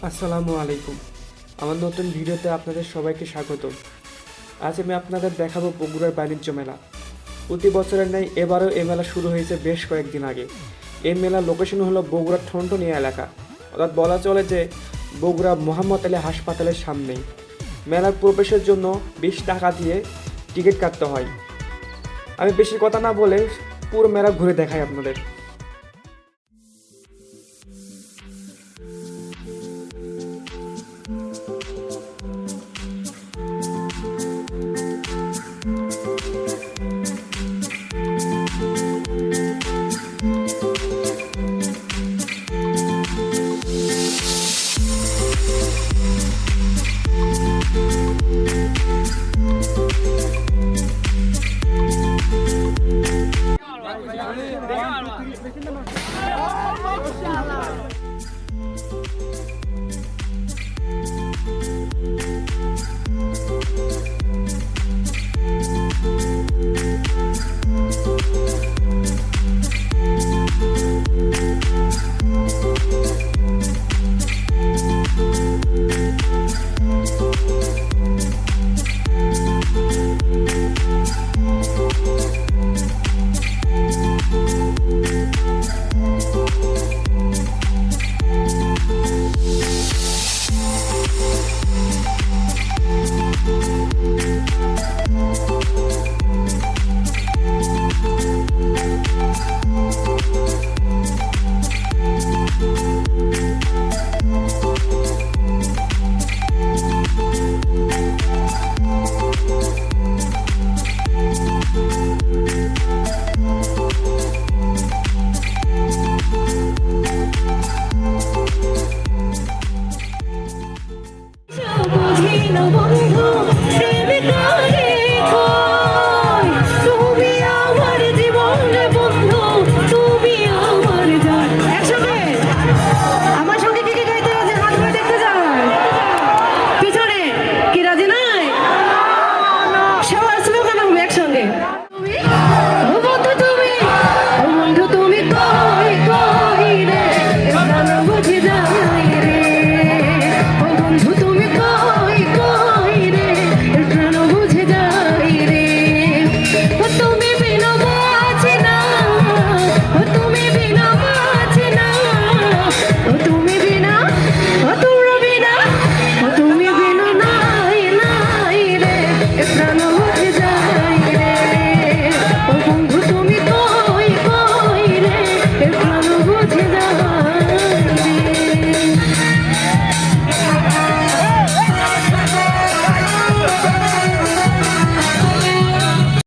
আসসালামু আলাইকুম। আমার নতুন ভিডিওতে আপনাদের সবাইকে স্বাগত। আজ আমি আপনাদের দেখাবো বগুড়ার বাণিজ্য মেলা। প্রতি বছরের ন্যায় এবারও এই মেলা শুরু হয়েছে বেশ কয়েকদিন আগে। এই মেলার লোকেশন হলো বগুড়ার ঠনঠনিয়া এলাকা, অর্থাৎ বলা চলে যে বগুড়া মোহাম্মদ আলী হাসপাতালের সামনেই। মেলার প্রবেশের জন্য 20 টাকা দিয়ে টিকিট কাটতে হয়। আমি বেশি কথা না বলে পুরো মেলা ঘুরে দেখাই আপনাদের।